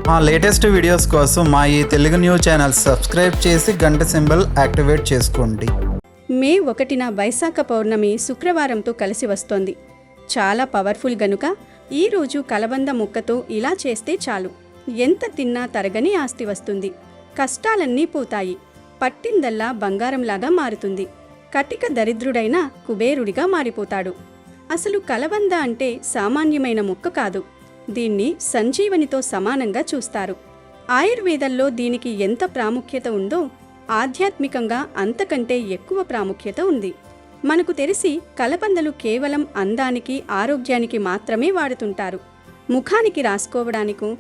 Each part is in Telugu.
మా లేటెస్ట్ వీడియోస్ కోసం మా ఈ తెలుగు న్యూస్ ఛానల్ సబ్స్క్రైబ్ చేసి గంట సింబల్ యాక్టివేట్ చేసుకోండి. మే 1న వైశాఖ పౌర్ణమి శుక్రవారంతో కలిసి వస్తోంది. చాలా పవర్ఫుల్ గనుక ఈరోజు కలబంద ముక్కతో ఇలా చేస్తే చాలు, ఎంత తిన్నా తరగని ఆస్తి వస్తుంది. కష్టాలన్నీ పోతాయి. పట్టిందల్లా బంగారంలాగా మారుతుంది. కటిక దరిద్రుడైన కుబేరుడిగా మారిపోతాడు. అసలు కలబంద అంటే సామాన్యమైన ముక్క కాదు. దీన్ని సంజీవనితో సమానంగా చూస్తారు. ఆయుర్వేదంలో దీనికి ఎంత ప్రాముఖ్యత ఉందో ఆధ్యాత్మికంగా అంతకంటే ఎక్కువ ప్రాముఖ్యత ఉంది. మనకు తెలిసి కలబందలు కేవలం అందానికి, ఆరోగ్యానికి మాత్రమే వాడుతుంటారు. ముఖానికి రాసుకోవడానికో,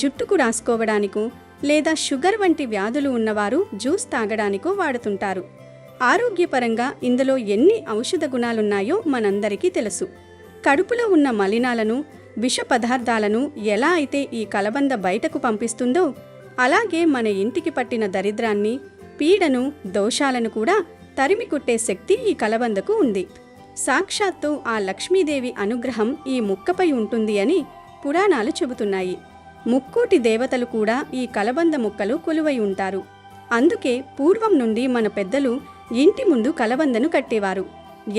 జుట్టుకు రాసుకోవడానికో, లేదా షుగర్ వంటి వ్యాధులు ఉన్నవారు జ్యూస్ తాగడానికో వాడుతుంటారు. ఆరోగ్యపరంగా ఇందులో ఎన్ని ఔషధ గుణాలున్నాయో మనందరికీ తెలుసు. కడుపులో ఉన్న మలినాలను, విష పదార్థాలను ఎలా అయితే ఈ కలబంద బయటకు పంపిస్తుందో, అలాగే మన ఇంటికి పట్టిన దరిద్రాన్ని, పీడను, దోషాలను కూడా తరిమి కొట్టే శక్తి ఈ కలబందకు ఉంది. సాక్షాత్తు ఆ లక్ష్మీదేవి అనుగ్రహం ఈ ముక్కపై ఉంటుంది అని పురాణాలు చెబుతున్నాయి. ముక్కోటి దేవతలు కూడా ఈ కలబంద ముక్కలు కొలువై ఉంటారు. అందుకే పూర్వం నుండి మన పెద్దలు ఇంటి ముందు కలబందను కట్టేవారు.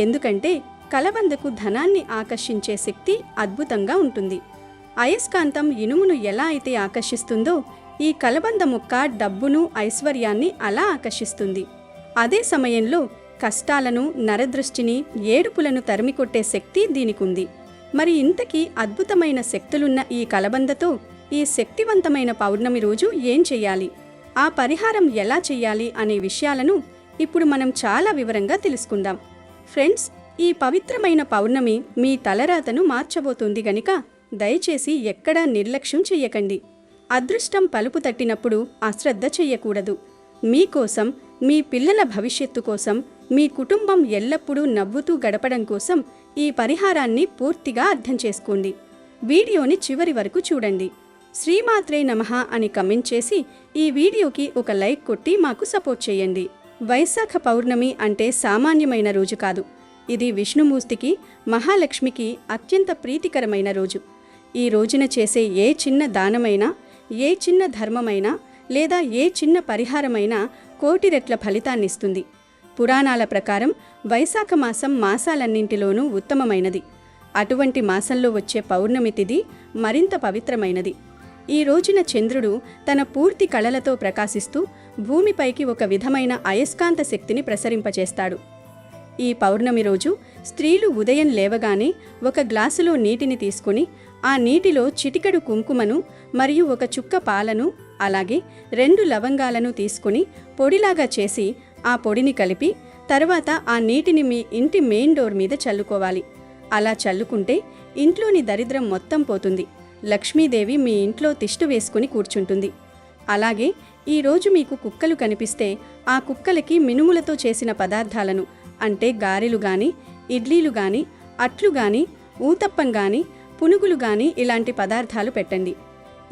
ఎందుకంటే కలబందకు ధనాన్ని ఆకర్షించే శక్తి అద్భుతంగా ఉంటుంది. అయస్కాంతం ఇనుమును ఎలా అయితే ఆకర్షిస్తుందో, ఈ కలబంద ముక్క డబ్బును, ఐశ్వర్యాన్ని అలా ఆకర్షిస్తుంది. అదే సమయంలో కష్టాలను, నరదృష్టిని, ఏడుపులను తరిమికొట్టే శక్తి దీనికుంది. మరి ఇంతకీ అద్భుతమైన శక్తులున్న ఈ కలబందతో ఈ శక్తివంతమైన పౌర్ణమి రోజు ఏం చెయ్యాలి, ఆ పరిహారం ఎలా చెయ్యాలి అనే విషయాలను ఇప్పుడు మనం చాలా వివరంగా తెలుసుకుందాం. ఫ్రెండ్స్, ఈ పవిత్రమైన పౌర్ణమి మీ తలరాతను మార్చబోతుంది గనుక దయచేసి ఎక్కడా నిర్లక్ష్యం చెయ్యకండి. అదృష్టం పలుపు తట్టినప్పుడు అశ్రద్ధ చెయ్యకూడదు. మీకోసం, మీ పిల్లల భవిష్యత్తు కోసం, మీ కుటుంబం ఎల్లప్పుడూ నవ్వుతూ గడపడం కోసం ఈ పరిహారాన్ని పూర్తిగా అర్థం చేసుకోండి. వీడియోని చివరి వరకు చూడండి. శ్రీమాత్రే నమః అని కమెంట్ చేసి ఈ వీడియోకి ఒక లైక్ కొట్టి మాకు సపోర్ట్ చేయండి. వైశాఖ పౌర్ణమి అంటే సామాన్యమైన రోజు కాదు. ఇది విష్ణుమూర్తికి, మహాలక్ష్మికి అత్యంత ప్రీతికరమైన రోజు. ఈ రోజున చేసే ఏ చిన్న దానమైనా, ఏ చిన్న ధర్మమైనా, లేదా ఏ చిన్న పరిహారమైనా కోటి రెట్ల ఫలితాన్నిస్తుంది. పురాణాల ప్రకారం వైశాఖ మాసం మాసాలన్నింటిలోనూ ఉత్తమమైనది. అటువంటి మాసంలో వచ్చే పౌర్ణమి తిథి మరింత పవిత్రమైనది. ఈ రోజున చంద్రుడు తన పూర్తి కళలతో ప్రకాశిస్తూ భూమిపైకి ఒక విధమైన అయస్కాంత శక్తిని ప్రసరింపచేస్తాడు. ఈ పౌర్ణమి రోజు స్త్రీలు ఉదయం లేవగానే ఒక గ్లాసులో నీటిని తీసుకుని ఆ నీటిలో చిటికెడు కుంకుమను మరియు ఒక చుక్క పాలను, అలాగే 2 లవంగాలను తీసుకుని పొడిలాగా చేసి ఆ పొడిని కలిపి తర్వాత ఆ నీటిని మీ ఇంటి మెయిన్ డోర్ మీద చల్లుకోవాలి. అలా చల్లుకుంటే ఇంట్లోని దరిద్రం మొత్తం పోతుంది. లక్ష్మీదేవి మీ ఇంట్లో తిష్టు వేసుకుని కూర్చుంటుంది. అలాగే ఈరోజు మీకు కుక్కలు కనిపిస్తే ఆ కుక్కలకి మినుములతో చేసిన పదార్థాలను, అంటే గారెలు గాని, ఇడ్లీలు గాని, అట్లు గాని, ఊతప్పం గాని, పునుగులు గాని ఇలాంటి పదార్థాలు పెట్టండి.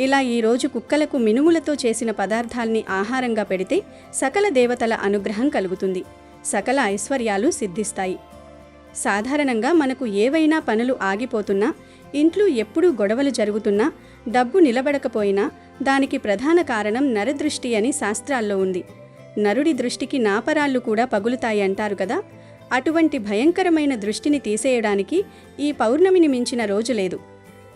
ఇలా ఈరోజు కుక్కలకు మినుములతో చేసిన పదార్థాల్ని ఆహారంగా పెడితే సకల దేవతల అనుగ్రహం కలుగుతుంది. సకల ఐశ్వర్యాలు సిద్ధిస్తాయి. సాధారణంగా మనకు ఏవైనా పనులు ఆగిపోతున్నా, ఇంట్లో ఎప్పుడూ గొడవలు జరుగుతున్నా, డబ్బు నిలబడకపోయినా దానికి ప్రధాన కారణం నరదృష్టి అని శాస్త్రాల్లో ఉంది. నరుడి దృష్టికి నాపరాళ్ళు కూడా పగులుతాయి అంటారు కదా. అటువంటి భయంకరమైన దృష్టిని తీసేయడానికి ఈ పౌర్ణమిని మించిన రోజు లేదు.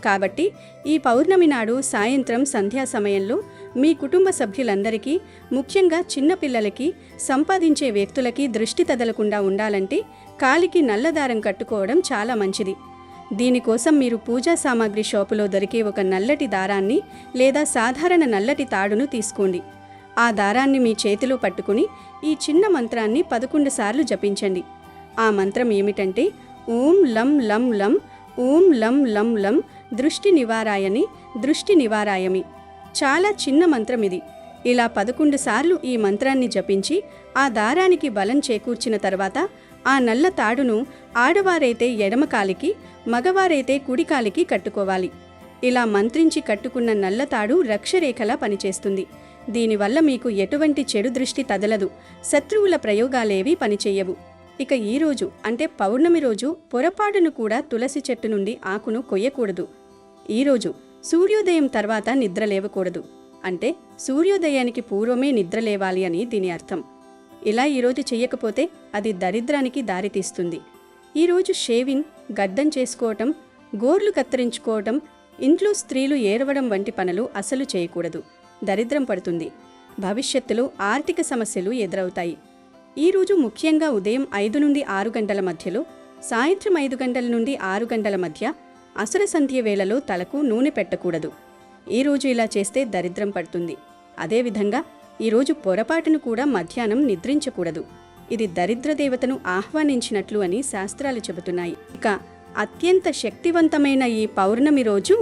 కాబట్టి ఈ పౌర్ణమి నాడు సాయంత్రం సంధ్యా సమయంలో మీ కుటుంబ సభ్యులందరికీ, ముఖ్యంగా చిన్నపిల్లలకి, సంపాదించే వ్యక్తులకి దృష్టి తగలకుండా ఉండాలంటే కాలికి నల్లదారం కట్టుకోవడం చాలా మంచిది. దీనికోసం మీరు పూజా సామాగ్రి షాపులో దొరికే ఒక నల్లటి దారాన్ని లేదా సాధారణ నల్లటి తాడును తీసుకోండి. ఆ దారాన్ని మీ చేతిలో పట్టుకుని ఈ చిన్న మంత్రాన్ని 11 సార్లు జపించండి. ఆ మంత్రం ఏమిటంటే ఓం లం లం లం, ఓం లం లం లం, దృష్టి నివారాయని, దృష్టి నివారాయమి. చాలా చిన్న మంత్రం ఇది. ఇలా 11 సార్లు ఈ మంత్రాన్ని జపించి ఆ దారానికి బలం చేకూర్చిన తర్వాత ఆ నల్ల తాడును ఆడవారైతే ఎడమ కాలికి, మగవారైతే కుడి కాలికి కట్టుకోవాలి. ఇలా మంత్రించి కట్టుకున్న నల్ల తాడు రక్షరేఖలా పనిచేస్తుంది. దీనివల్ల మీకు ఎటువంటి చెడు దృష్టి తగలదు. శత్రువుల ప్రయోగాలేవీ పనిచేయవు. ఇక ఈరోజు అంటే పౌర్ణమి రోజు పొరపాటును కూడా తులసి చెట్టు నుండి ఆకును కొయ్యకూడదు. ఈరోజు సూర్యోదయం తర్వాత నిద్ర లేవకూడదు. అంటే సూర్యోదయానికి పూర్వమే నిద్ర లేవాలి అని దీని అర్థం. ఇలా ఈరోజు చెయ్యకపోతే అది దరిద్రానికి దారితీస్తుంది. ఈరోజు షేవింగ్, గడ్డం చేసుకోవటం, గోర్లు కత్తిరించుకోవటం, ఇంట్లో స్త్రీలు ఏరవడం వంటి పనులు అసలు చేయకూడదు. దరిద్రం పడుతుంది. భవిష్యత్తులో ఆర్థిక సమస్యలు ఎదురవుతాయి. ఈరోజు ముఖ్యంగా ఉదయం 5 నుండి 6 గంటల మధ్యలో, సాయంత్రం 5 గంటల నుండి 6 గంటల మధ్య అసుర సంధ్య వేళలో తలకు నూనె పెట్టకూడదు. ఈరోజు ఇలా చేస్తే దరిద్రం పడుతుంది. అదేవిధంగా ఈరోజు పొరపాటును కూడా మధ్యాహ్నం నిద్రించకూడదు. ఇది దరిద్ర దేవతను ఆహ్వానించినట్లు అని శాస్త్రాలు చెబుతున్నాయి. ఇక అత్యంత శక్తివంతమైన ఈ పౌర్ణమి రోజు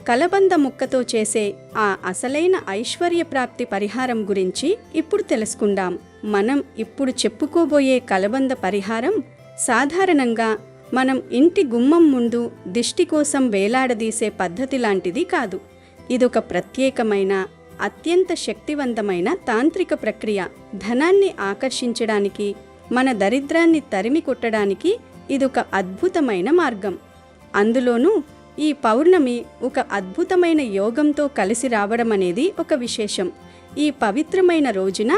కలబంద ముక్కతో చేసే ఆ అసలైన ఐశ్వర్య ప్రాప్తి పరిహారం గురించి ఇప్పుడు తెలుసుకుందాం. మనం ఇప్పుడు చెప్పుకోబోయే కలబంద పరిహారం సాధారణంగా మనం ఇంటి గుమ్మం ముందు దిష్టి కోసం వేలాడదీసే పద్ధతి లాంటిది కాదు. ఇదొక ప్రత్యేకమైన, అత్యంత శక్తివంతమైన తాంత్రిక ప్రక్రియ. ధనాన్ని ఆకర్షించడానికి, మన దరిద్రాన్ని తరిమి కొట్టడానికి ఇదొక అద్భుతమైన మార్గం. అందులోనూ ఈ పౌర్ణమి ఒక అద్భుతమైన యోగంతో కలిసి రావడం అనేది ఒక విశేషం. ఈ పవిత్రమైన రోజున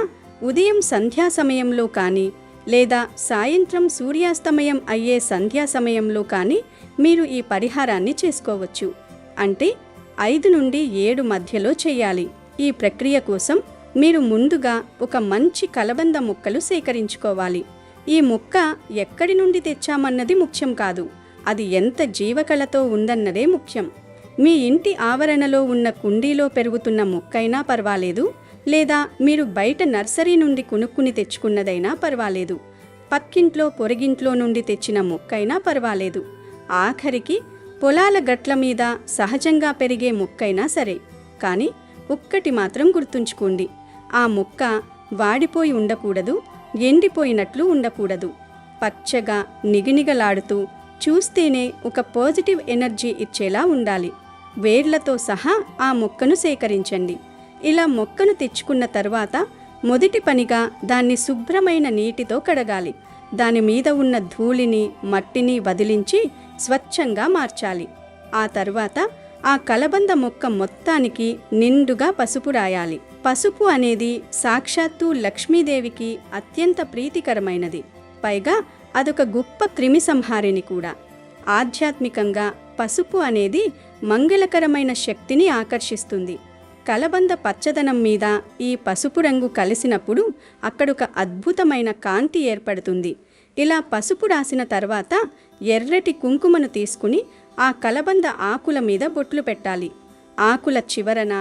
ఉదయం సంధ్యా సమయంలో కానీ లేదా సాయంత్రం సూర్యాస్తమయం అయ్యే సంధ్యా సమయంలో కానీ మీరు ఈ పరిహారాన్ని చేసుకోవచ్చు. అంటే 5 నుండి 7 మధ్యలో చేయాలి. ఈ ప్రక్రియ కోసం మీరు ముందుగా ఒక మంచి కలబంద ముక్కలు సేకరించుకోవాలి. ఈ ముక్క ఎక్కడి నుండి తెచ్చామన్నది ముఖ్యం కాదు, అది ఎంత జీవకళతో ఉందన్నదే ముఖ్యం. మీ ఇంటి ఆవరణలో ఉన్న కుండీలో పెరుగుతున్న మొక్కైనా పర్వాలేదు, లేదా మీరు బయట నర్సరీ నుండి కొనుక్కుని తెచ్చుకున్నదైనా పర్వాలేదు, పక్కింట్లో పొరుగింట్లో నుండి తెచ్చిన మొక్కైనా పర్వాలేదు, ఆఖరికి పొలాల గట్ల మీద సహజంగా పెరిగే మొక్కైనా సరే. కానీ ఒక్కటి మాత్రం గుర్తుంచుకోండి, ఆ మొక్క వాడిపోయి ఉండకూడదు, ఎండిపోయినట్లు ఉండకూడదు. పచ్చగా నిగినిగలాడుతూ చూస్తేనే ఒక పాజిటివ్ ఎనర్జీ ఇచ్చేలా ఉండాలి. వేర్లతో సహా ఆ మొక్కను సేకరించండి. ఇలా మొక్కను తెచ్చుకున్న తర్వాత మొదటి పనిగా దాన్ని శుభ్రమైన నీటితో కడగాలి. దాని మీద ఉన్న ధూళిని, మట్టిని వదిలించి స్వచ్ఛంగా మార్చాలి. ఆ తర్వాత ఆ కలబంద మొక్క మొత్తానికి నిండుగా పసుపు రాయాలి. పసుపు అనేది సాక్షాత్తు లక్ష్మీదేవికి అత్యంత ప్రీతికరమైనది. పైగా అదొక గొప్ప క్రిమి సంహారిణి కూడా. ఆధ్యాత్మికంగా పసుపు అనేది మంగళకరమైన శక్తిని ఆకర్షిస్తుంది. కలబంద పచ్చదనం మీద ఈ పసుపు రంగు కలిసినప్పుడు అక్కడొక అద్భుతమైన కాంతి ఏర్పడుతుంది. ఇలా పసుపు రాసిన తర్వాత ఎర్రటి కుంకుమను తీసుకుని ఆ కలబంద ఆకుల మీద బొట్లు పెట్టాలి. ఆకుల చివరన,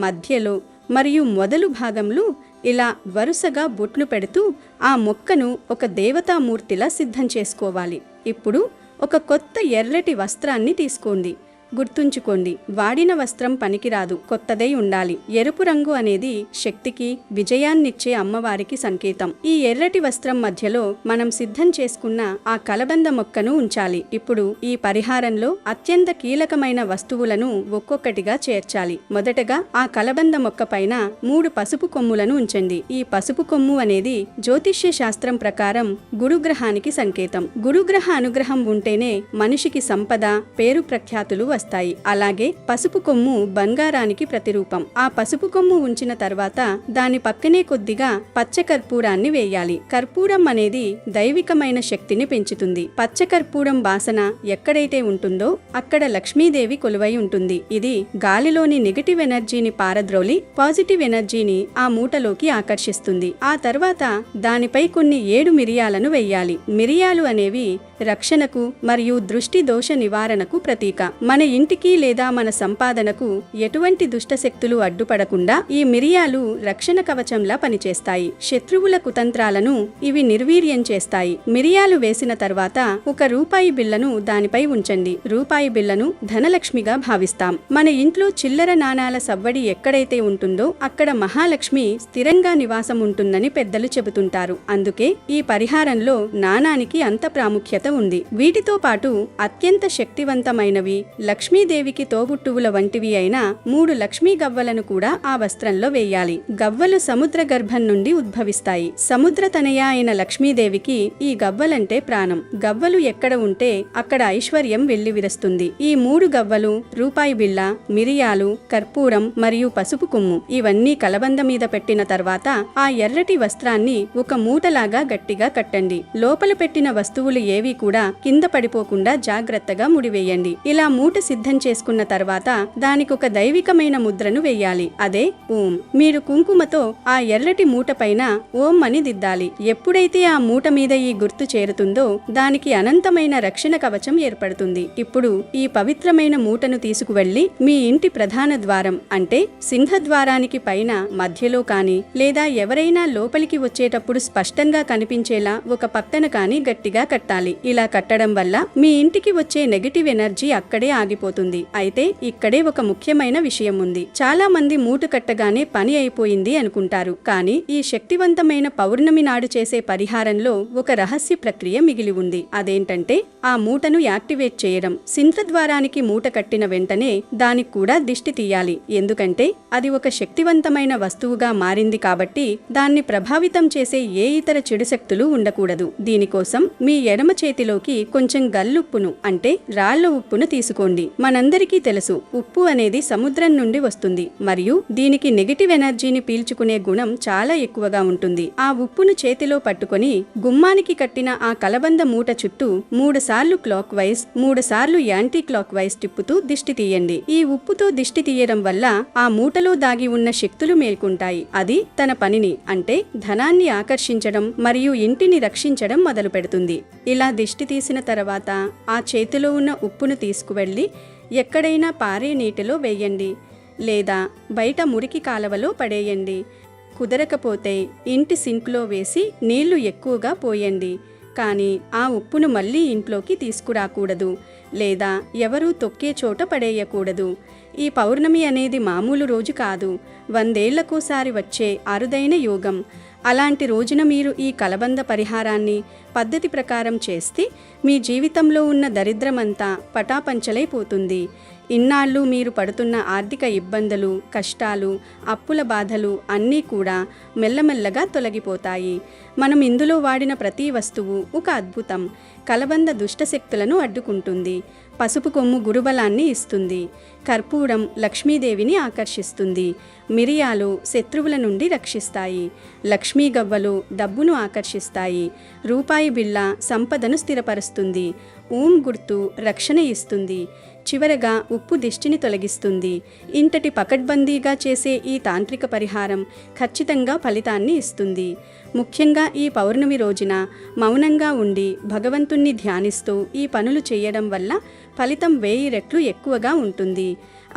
మధ్యలో మరియు మొదలు భాగంలో ఇలా వరుసగా బొట్లు పెడుతూ ఆ మొక్కను ఒక దేవతామూర్తిలా సిద్ధం చేసుకోవాలి. ఇప్పుడు ఒక కొత్త ఎర్రటి వస్త్రాన్ని తీసుకోండి. గుర్తుంచుకోండి, వాడిన వస్త్రం పనికిరాదు, కొత్తదై ఉండాలి. ఎరుపు రంగు అనేది శక్తికి, విజయాన్నిచ్చే అమ్మవారికి సంకేతం. ఈ ఎర్రటి వస్త్రం మధ్యలో మనం సిద్ధం చేసుకున్న ఆ కలబంద మొక్కను ఉంచాలి. ఇప్పుడు ఈ పరిహారంలో అత్యంత కీలకమైన వస్తువులను ఒక్కొక్కటిగా చేర్చాలి. మొదటగా ఆ కలబంద మొక్క పైన 3 పసుపు కొమ్ములను ఉంచండి. ఈ పసుపు కొమ్ము అనేది జ్యోతిష్య శాస్త్రం ప్రకారం గురుగ్రహానికి సంకేతం. గురుగ్రహ అనుగ్రహం ఉంటేనే మనిషికి సంపద, పేరు ప్రఖ్యాతులు వస్తాయి. అలాగే పసుపు కొమ్ము బంగారానికి ప్రతిరూపం. ఆ పసుపు కొమ్ము ఉంచిన తర్వాత దాని పక్కనే కొద్దిగా పచ్చ కర్పూరాన్ని వేయాలి. కర్పూరం అనేది దైవికమైన శక్తిని పెంచుతుంది. పచ్చ కర్పూరం వాసన ఎక్కడైతే ఉంటుందో అక్కడ లక్ష్మీదేవి కొలువై ఉంటుంది. ఇది గాలిలోని నెగటివ్ ఎనర్జీని పారద్రోలి పాజిటివ్ ఎనర్జీని ఆ మూటలోకి ఆకర్షిస్తుంది. ఆ తర్వాత దానిపై కొన్ని 7 మిరియాలను వేయాలి. మిరియాలు అనేవి రక్షణకు మరియు దృష్టి దోష నివారణకు ప్రతీక. మన ఇంటికి లేదా మన సంపాదనకు ఎటువంటి దుష్టశక్తులు అడ్డుపడకుండా ఈ మిరియాలు రక్షణ కవచంలా పనిచేస్తాయి. శత్రువుల కుతంత్రాలను ఇవి నిర్వీర్యం చేస్తాయి. మిరియాలు వేసిన తర్వాత ఒక రూపాయి బిళ్లను దానిపై ఉంచండి. రూపాయి బిళ్లను ధనలక్ష్మిగా భావిస్తాం. మన ఇంట్లో చిల్లర నాణాల సవ్వడి ఎక్కడైతే ఉంటుందో అక్కడ మహాలక్ష్మి స్థిరంగా నివాసం ఉంటుందని పెద్దలు చెబుతుంటారు. అందుకే ఈ పరిహారంలో నాణానికి అంత ప్రాముఖ్యత ఉంది. వీటితో పాటు అత్యంత శక్తివంతమైనవి లక్ష్మీదేవికి తోబుట్టువుల వంటివి అయిన 3 లక్ష్మీ గవ్వలను కూడా ఆ వస్త్రంలో వేయాలి. గవ్వలు సముద్ర గర్భం నుండి ఉద్భవిస్తాయి. సముద్ర తనయ అయిన లక్ష్మీదేవికి ఈ గవ్వలంటే ప్రాణం. గవ్వలు ఎక్కడ ఉంటే అక్కడ ఐశ్వర్యం వెల్లివిరుస్తుంది. ఈ 3 గవ్వలు, రూపాయి బిళ్ళ, మిరియాలు, కర్పూరం మరియు పసుపు కొమ్ము ఇవన్నీ కలబంద మీద పెట్టిన తర్వాత ఆ ఎర్రటి వస్త్రాన్ని ఒక మూటలాగా గట్టిగా కట్టండి. లోపల పెట్టిన వస్తువులు ఏవి కూడా కింద పడిపోకుండా జాగ్రత్తగా ముడివేయండి. ఇలా మూట సిద్ధం చేసుకున్న తర్వాత దానికొక దైవికమైన ముద్రను వేయాలి. అదే ఓం. మీరు కుంకుమతో ఆ ఎర్రటి మూట పైన ఓం అని దిద్దాలి. ఎప్పుడైతే ఆ మూట మీద ఈ గుర్తు చేరుతుందో దానికి అనంతమైన రక్షణ కవచం ఏర్పడుతుంది. ఇప్పుడు ఈ పవిత్రమైన మూటను తీసుకువెళ్లి మీ ఇంటి ప్రధాన ద్వారం అంటే సింహద్వారానికి పైన మధ్యలో కాని లేదా ఎవరైనా లోపలికి వచ్చేటప్పుడు స్పష్టంగా కనిపించేలా ఒక పక్కన కాని గట్టిగా కట్టాలి. ఇలా కట్టడం వల్ల మీ ఇంటికి వచ్చే నెగటివ్ ఎనర్జీ అక్కడే ఆగిపోతుంది. అయితే ఇక్కడే ఒక ముఖ్యమైన విషయం ఉంది. చాలా మంది మూట కట్టగానే పని అయిపోయింది అనుకుంటారు. కానీ ఈ శక్తివంతమైన పౌర్ణమి నాడు చేసే పరిహారంలో ఒక రహస్య ప్రక్రియ మిగిలి ఉంది. అదేంటంటే ఆ మూటను యాక్టివేట్ చేయడం. సింహద్వారానికి మూట కట్టిన వెంటనే దానికి కూడా దిష్టి తీయాలి. ఎందుకంటే అది ఒక శక్తివంతమైన వస్తువుగా మారింది కాబట్టి దాన్ని ప్రభావితం చేసే ఏ ఇతర చెడు శక్తులు ఉండకూడదు. దీనికోసం మీ ఎడమ చేతిలోకి కొంచెం గల్లుప్పును అంటే రాళ్ల ఉప్పును తీసుకోండి. మనందరికీ తెలుసు ఉప్పు అనేది సముద్రం నుండి వస్తుంది మరియు దీనికి నెగటివ్ ఎనర్జీని పీల్చుకునే గుణం చాలా ఎక్కువగా ఉంటుంది. ఆ ఉప్పును చేతిలో పట్టుకొని గుమ్మానికి కట్టిన ఆ కలబంద మూట చుట్టూ 3 సార్లు క్లాక్ వైజ్ 3 సార్లు యాంటీ క్లాక్ వైజ్ తిప్పుతూ దిష్టి తీయండి. ఈ ఉప్పుతో దిష్టి తీయడం వల్ల ఆ మూటలో దాగి ఉన్న శక్తులు మేల్కొంటాయి. అది తన పనిని అంటే ధనాన్ని ఆకర్షించడం మరియు ఇంటిని రక్షించడం మొదలు పెడుతుంది. ఇలా దిష్టి తీసిన తర్వాత ఆ చేతిలో ఉన్న ఉప్పును తీసుకువెళ్ళి ఎక్కడైనా పారే నీటిలో వేయండి లేదా బయట మురికి కాలవలో పడేయండి. కుదరకపోతే ఇంటి సింక్లో వేసి నీళ్లు ఎక్కువగా పోయండి. కానీ ఆ ఉప్పును మళ్ళీ ఇంట్లోకి తీసుకురాకూడదు లేదా ఎవరూ తొక్కే చోట పడేయకూడదు. ఈ పౌర్ణమి అనేది మామూలు రోజు కాదు, 100 ఏళ్లకోసారి వచ్చే అరుదైన యోగం. అలాంటి రోజున మీరు ఈ కలబంద పరిహారాన్ని పద్ధతి ప్రకారం చేస్తే మీ జీవితంలో ఉన్న దరిద్రమంతా పటాపంచలైపోతుంది. ఇన్నాళ్ళు మీరు పడుతున్న ఆర్థిక ఇబ్బందులు, కష్టాలు, అప్పుల బాధలు అన్నీ కూడా మెల్లమెల్లగా తొలగిపోతాయి. మనం ఇందులో వాడిన ప్రతి వస్తువు ఒక అద్భుతం. కలబంద దుష్టశక్తులను అడ్డుకుంటుంది. పసుపు కొమ్ము గురుబలాన్ని ఇస్తుంది. కర్పూరం లక్ష్మీదేవిని ఆకర్షిస్తుంది. మిరియాలు శత్రువుల నుండి రక్షిస్తాయి. లక్ష్మీ గవ్వలు డబ్బును ఆకర్షిస్తాయి. రూపాయి బిళ్ళ సంపదను స్థిరపరుస్తుంది. ఓం గుర్తు రక్షణ ఇస్తుంది. చివరగా ఉప్పు దిష్టిని తొలగిస్తుంది. ఇంతటి పకడ్బందీగా చేసే ఈ తాంత్రిక పరిహారం ఖచ్చితంగా ఫలితాన్ని ఇస్తుంది. ముఖ్యంగా ఈ పౌర్ణమి రోజున మౌనంగా ఉండి భగవంతుణ్ణి ధ్యానిస్తూ ఈ పనులు చేయడం వల్ల ఫలితం 1000 రెట్లు ఎక్కువగా ఉంటుంది.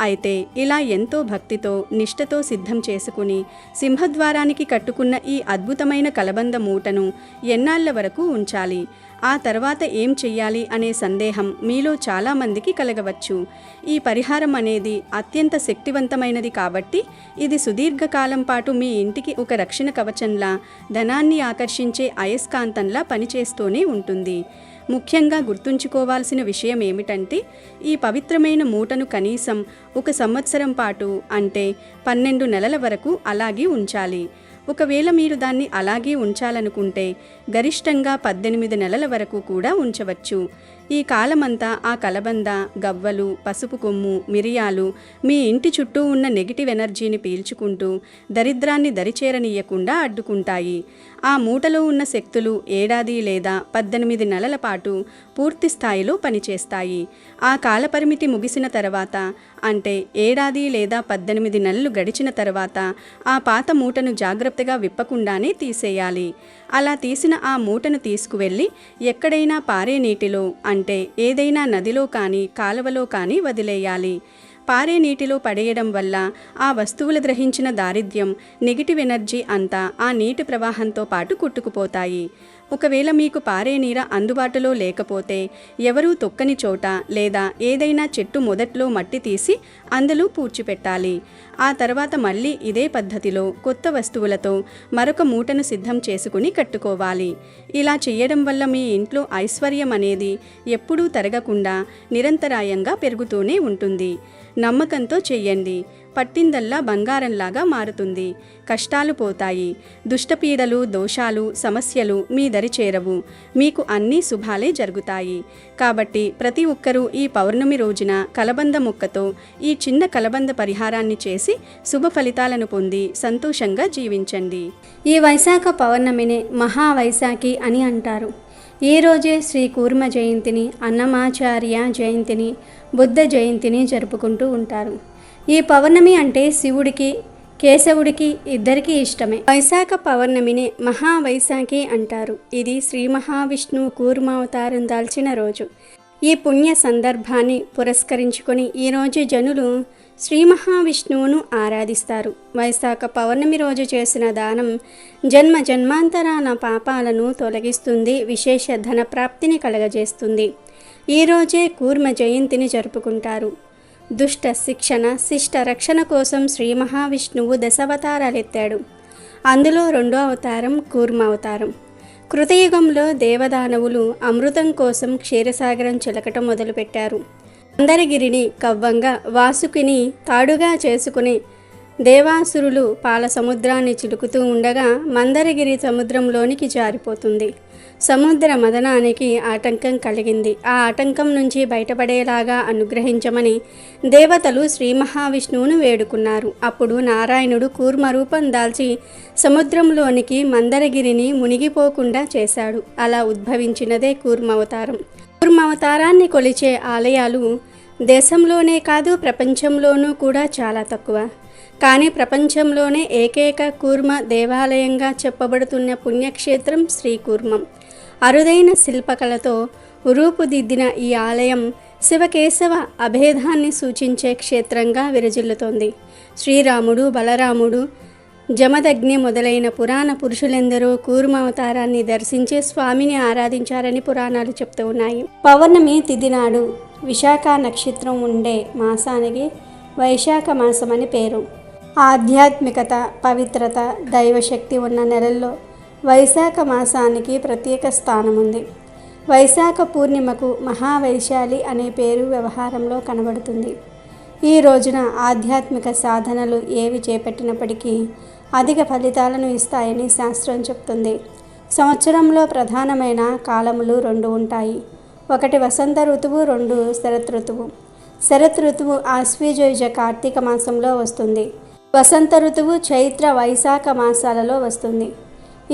అయితే ఇలా ఎంతో భక్తితో నిష్ఠతో సిద్ధం చేసుకుని సింహద్వారానికి కట్టుకున్న ఈ అద్భుతమైన కలబంద మూటను ఎన్నాళ్ల వరకు ఉంచాలి, ఆ తర్వాత ఏం చెయ్యాలి అనే సందేహం మీలో చాలామందికి కలగవచ్చు. ఈ పరిహారం అనేది అత్యంత శక్తివంతమైనది కాబట్టి ఇది సుదీర్ఘకాలం పాటు మీ ఇంటికి ఒక రక్షణ కవచంలా, ధనాన్ని ఆకర్షించే అయస్కాంతంలా పనిచేస్తూనే ఉంటుంది. ముఖ్యంగా గుర్తుంచుకోవాల్సిన విషయం ఏమిటంటే ఈ పవిత్రమైన మూటను కనీసం 1 సంవత్సరం పాటు అంటే 12 నెలల వరకు అలాగే ఉంచాలి. ఒకవేళ మీరు దాన్ని అలాగే ఉంచాలనుకుంటే గరిష్టంగా 18 నెలల వరకు కూడా ఉంచవచ్చు. ఈ కాలమంతా ఆ కలబంద, గవ్వలు, పసుపు కొమ్ము, మిరియాలు మీ ఇంటి చుట్టూ ఉన్న నెగిటివ్ ఎనర్జీని పీల్చుకుంటూ దరిద్రాన్ని దరిచేరనీయకుండా అడ్డుకుంటాయి. ఆ మూటలో ఉన్న శక్తులు 7 లేదా 18 నెలల పాటు పూర్తి స్థాయిలో పనిచేస్తాయి. ఆ కాలపరిమితి ముగిసిన తర్వాత అంటే 7 లేదా 18 నెలలు గడిచిన తర్వాత ఆ పాత మూటను జాగ్రత్తగా విప్పకుండానే తీసేయాలి. అలా తీసిన ఆ మూటను తీసుకువెళ్ళి ఎక్కడైనా పారే నీటిలో అంటే ఏదైనా నదిలో కానీ కాలువలో కానీ వదిలేయాలి. పారే నీటిలో పడేయడం వల్ల ఆ వస్తువులు గ్రహించిన దారిద్ర్యం, నెగిటివ్ ఎనర్జీ అంతా ఆ నీటి ప్రవాహంతో పాటు కొట్టుకుపోతాయి. ఒకవేళ మీకు పారే నీర అందుబాటులో లేకపోతే ఎవరూ తొక్కని చోట లేదా ఏదైనా చెట్టు మొదట్లో మట్టి తీసి అందులో పూడ్చిపెట్టాలి. ఆ తర్వాత మళ్ళీ ఇదే పద్ధతిలో కొత్త వస్తువులతో మరొక మూటను సిద్ధం చేసుకుని కట్టుకోవాలి. ఇలా చేయడం వల్ల మీ ఇంట్లో ఐశ్వర్యం అనేది ఎప్పుడూ తరగకుండా నిరంతరాయంగా పెరుగుతూనే ఉంటుంది. నమ్మకంతో చెయ్యండి. పట్టిందల్లా బంగారంలాగా మారుతుంది. కష్టాలు పోతాయి. దుష్టపీడలు, దోషాలు, సమస్యలు మీ దరి చేరవు. మీకు అన్నీ శుభాలే జరుగుతాయి. కాబట్టి ప్రతి ఒక్కరూ ఈ పౌర్ణమి రోజున కలబంద మొక్కతో ఈ చిన్న కలబంద పరిహారాన్ని చేసి శుభ ఫలితాలను పొంది సంతోషంగా జీవించండి. ఈ వైశాఖ పౌర్ణమిని మహావైశాఖి అని అంటారు. ఈ రోజే శ్రీ కూర్మ జయంతిని, అన్నమాచార్య జయంతిని, బుద్ధ జయంతిని జరుపుకుంటూ ఉంటారు. ఈ పౌర్ణమి అంటే శివుడికి, కేశవుడికి ఇద్దరికీ ఇష్టమే. వైశాఖ పౌర్ణమిని మహావైశాఖి అంటారు. ఇది శ్రీ మహావిష్ణువు కూర్మావతారం దాల్చిన రోజు. ఈ పుణ్య సందర్భాన్ని పురస్కరించుకొని ఈరోజు జనులు శ్రీ మహావిష్ణువును ఆరాధిస్తారు. వైశాఖ పౌర్ణమి రోజు చేసిన దానం జన్మ జన్మాంతరాల పాపాలను తొలగిస్తుంది, విశేష ధన ప్రాప్తిని కలగజేస్తుంది. ఈరోజే కూర్మ జయంతిని జరుపుకుంటారు. దుష్ట శిక్షణ, శిష్ట రక్షణ కోసం శ్రీ మహావిష్ణువు దశావతారాలెత్తాడు. అందులో రెండో అవతారం కూర్మ అవతారం. కృతయుగంలో దేవదానవులు అమృతం కోసం క్షీరసాగరం చిలకటం మొదలుపెట్టారు. మందరగిరిని కవ్వంగా, వాసుకిని తాడుగా చేసుకుని దేవాసురులు పాల సముద్రాన్ని చిలుకుతూ ఉండగా మందరగిరి సముద్రంలోనికి జారిపోతుంది. సముద్ర మదనానికి ఆటంకం కలిగింది. ఆ ఆటంకం నుంచి బయటపడేలాగా అనుగ్రహించమని దేవతలు శ్రీ మహావిష్ణువును వేడుకున్నారు. అప్పుడు నారాయణుడు కూర్మ రూపం దాల్చి సముద్రంలోనికి మందరగిరిని మునిగిపోకుండా చేశాడు. అలా ఉద్భవించినదే కూర్మావతారం. కూర్మావతారాన్ని కొలిచే ఆలయాలు దేశంలోనే కాదు ప్రపంచంలోనూ కూడా చాలా తక్కువ. కానీ ప్రపంచంలోనే ఏకైక కూర్మ దేవాలయంగా చెప్పబడుతున్న పుణ్యక్షేత్రం శ్రీకూర్మం. అరుదైన శిల్పకళతో రూపుదిద్దిన ఈ ఆలయం శివకేశవ అభేదాన్ని సూచించే క్షేత్రంగా విరజిల్లుతోంది. శ్రీరాముడు, బలరాముడు, జమదగ్ని మొదలైన పురాణ పురుషులెందరో కూర్మావతారాన్ని దర్శించి స్వామిని ఆరాధించారని పురాణాలు చెప్తూ ఉన్నాయి. పౌర్ణమి తిథి నాడు విశాఖ నక్షత్రం ఉండే మాసానికి వైశాఖ మాసం అని పేరు. ఆధ్యాత్మికత, పవిత్రత, దైవశక్తి ఉన్న నెలల్లో వైశాఖ మాసానికి ప్రత్యేక స్థానం ఉంది. వైశాఖ పూర్ణిమకు మహావైశాలి అనే పేరు వ్యవహారంలో కనబడుతుంది. ఈ రోజున ఆధ్యాత్మిక సాధనలు ఏవి చేపట్టినప్పటికీ అధిక ఫలితాలను ఇస్తాయని శాస్త్రం చెప్తుంది. సంవత్సరంలో ప్రధానమైన కాలములు రెండు ఉంటాయి. ఒకటి వసంత ఋతువు, రెండు శరత్ ఋతువు. శరత్ ఋతువు ఆశ్వయుజ కార్తీక మాసంలో వస్తుంది. వసంత ఋతువు చైత్ర వైశాఖ మాసాలలో వస్తుంది.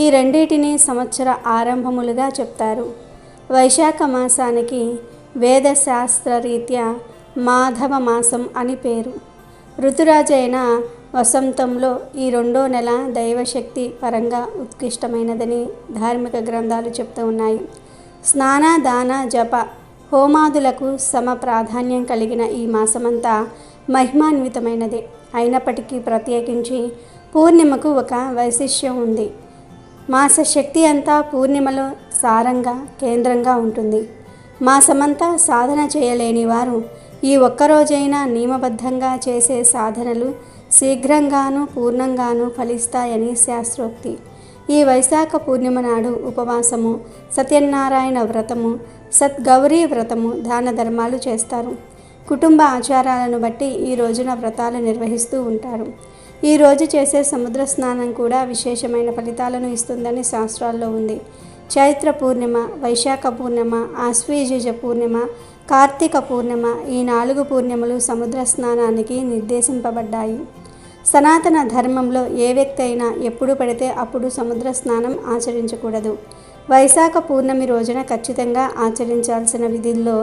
ఈ రెండింటిని సంవత్సర ఆరంభములుగా చెప్తారు. వైశాఖ మాసానికి వేదశాస్త్రరీత్యా మాధవ మాసం అని పేరు. ఋతురాజైన వసంతంలో ఈ రెండో నెల దైవశక్తి పరంగా ఉత్కృష్టమైనదని ధార్మిక గ్రంథాలు చెప్తూ ఉన్నాయి. స్నాన, దాన, జప, హోమాదులకు సమ ప్రాధాన్యం కలిగిన ఈ మాసమంతా మహిమాన్వితమైనదే. అయినప్పటికీ ప్రత్యేకించి పూర్ణిమకు ఒక వైశిష్యం ఉంది. మాస శక్తి అంతా పూర్ణిమలో సారంగా కేంద్రంగా ఉంటుంది. మాసమంతా సాధన చేయలేని వారు ఈ ఒక్కరోజైనా నియమబద్ధంగా చేసే సాధనలు శీఘ్రంగానూ పూర్ణంగానూ ఫలిస్తాయని శాస్త్రోక్తి. ఈ వైశాఖ పూర్ణిమ నాడు ఉపవాసము, సత్యనారాయణ వ్రతము, సద్గౌరీ వ్రతము, దాన ధర్మాలు చేస్తారు. కుటుంబ ఆచారాలను బట్టి ఈ రోజున వ్రతాలు నిర్వహిస్తూ ఉంటారు. ఈ రోజు చేసే సముద్ర స్నానం కూడా విశేషమైన ఫలితాలను ఇస్తుందని శాస్త్రాల్లో ఉంది. చైత్ర పూర్ణిమ, వైశాఖ పూర్ణిమ, ఆశ్వయుజ పూర్ణిమ, కార్తీక పూర్ణిమ, ఈ 4 పూర్ణిమలు సముద్ర స్నానానికి నిర్దేశింపబడ్డాయి. సనాతన ధర్మంలో ఏ వ్యక్తి అయినా ఎప్పుడు పడితే అప్పుడు సముద్ర స్నానం ఆచరించకూడదు. వైశాఖ పూర్ణమి రోజున ఖచ్చితంగా ఆచరించాల్సిన విధుల్లో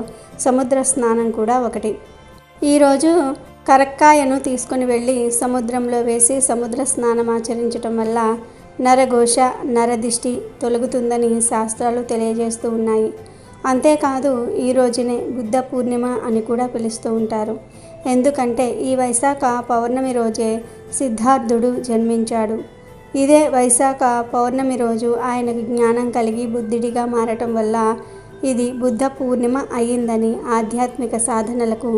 సముద్ర స్నానం కూడా ఒకటి. ఈరోజు కరక్కాయను తీసుకుని వెళ్ళి సముద్రంలో వేసి సముద్ర స్నానం ఆచరించటం వల్ల నరఘోష, నరదిష్టి తొలగుతుందని శాస్త్రాలు తెలియజేస్తూ ఉన్నాయి. అంతేకాదు ఈ రోజునే బుద్ధ పూర్ణిమ అని కూడా పిలుస్తూ ఉంటారు. ఎందుకంటే ఈ వైశాఖ పౌర్ణమి రోజే సిద్ధార్థుడు జన్మించాడు. ఇదే వైశాఖ పౌర్ణమి రోజు ఆయనకు జ్ఞానం కలిగి బుద్ధుడిగా మారటం వల్ల ఇది బుద్ధ పూర్ణిమ అయ్యిందని, ఆధ్యాత్మిక సాధనలకు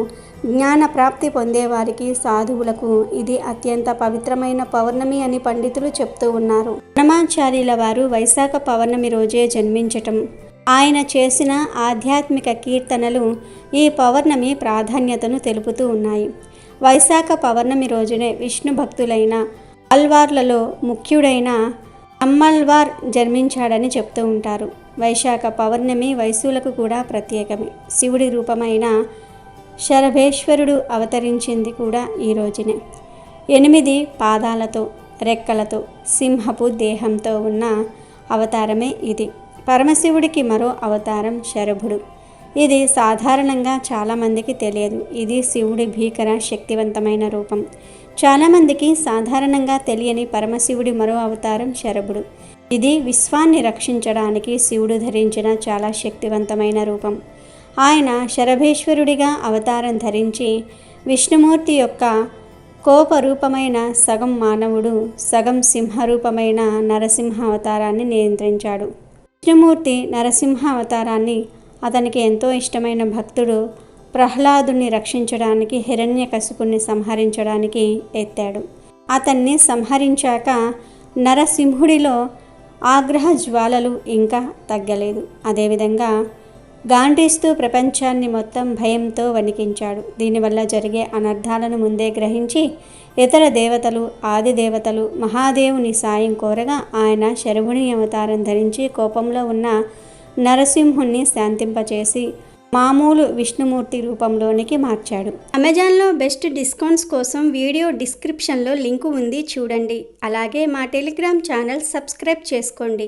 జ్ఞాన ప్రాప్తి పొందేవారికి సాధువులకు ఇది అత్యంత పవిత్రమైన పౌర్ణమి అని పండితులు చెప్తూ ఉన్నారు. హనుమాచార్యుల వారు వైశాఖ పౌర్ణమి రోజే జన్మించటం, ఆయన చేసిన ఆధ్యాత్మిక కీర్తనలు ఈ పౌర్ణమి ప్రాధాన్యతను తెలుపుతూ ఉన్నాయి. వైశాఖ పౌర్ణమి రోజునే విష్ణు భక్తులైన ఆళ్వార్లలో ముఖ్యుడైన అమ్మల్వార్ జన్మించాడని చెప్తూ ఉంటారు. వైశాఖ పౌర్ణమి వైశ్యులకు కూడా ప్రత్యేకమే. శివుడి రూపమైన శరభేశ్వరుడు అవతరించింది కూడా ఈ రోజునే. 8 పాదాలతో, రెక్కలతో, సింహపు దేహంతో ఉన్న అవతారమే ఇది. పరమశివుడికి మరో అవతారం శరభుడు. ఇది సాధారణంగా చాలామందికి తెలియదు. ఇది శివుడి భీకర శక్తివంతమైన రూపం. చాలామందికి సాధారణంగా తెలియని పరమశివుడి మరో అవతారం శరభుడు. ఇది విశ్వాన్ని రక్షించడానికి శివుడు ధరించిన చాలా శక్తివంతమైన రూపం. ఆయన శరభేశ్వరుడిగా అవతారం ధరించి విష్ణుమూర్తి యొక్క కోపరూపమైన సగం మానవుడు, సగం సింహరూపమైన నరసింహ అవతారాన్ని నియంత్రించాడు. విష్ణుమూర్తి నరసింహ అవతారాన్ని అతనికి ఎంతో ఇష్టమైన భక్తుడు ప్రహ్లాదుని రక్షించడానికి, హిరణ్యకశిపుని సంహరించడానికి ఎత్తాడు. అతన్ని సంహరించాక నరసింహుడిలో ఆగ్రహ జ్వాలలు ఇంకా తగ్గలేదు. అదేవిధంగా గాండిస్తూ ప్రపంచాన్ని మొత్తం భయంతో వణికించాడు. దీనివల్ల జరిగే అనర్థాలను ముందే గ్రహించి ఇతర దేవతలు, ఆది దేవతలు మహాదేవుని సాయం కోరగా ఆయన శరభుని అవతారం ధరించి కోపంలో ఉన్న నరసింహుణ్ణి శాంతింపచేసి మామూలు విష్ణుమూర్తి రూపంలోనికి మార్చాడు. అమెజాన్లో బెస్ట్ డిస్కౌంట్స్ కోసం వీడియో డిస్క్రిప్షన్లో లింకు ఉంది, చూడండి. అలాగే మా టెలిగ్రామ్ ఛానల్ సబ్స్క్రైబ్ చేసుకోండి.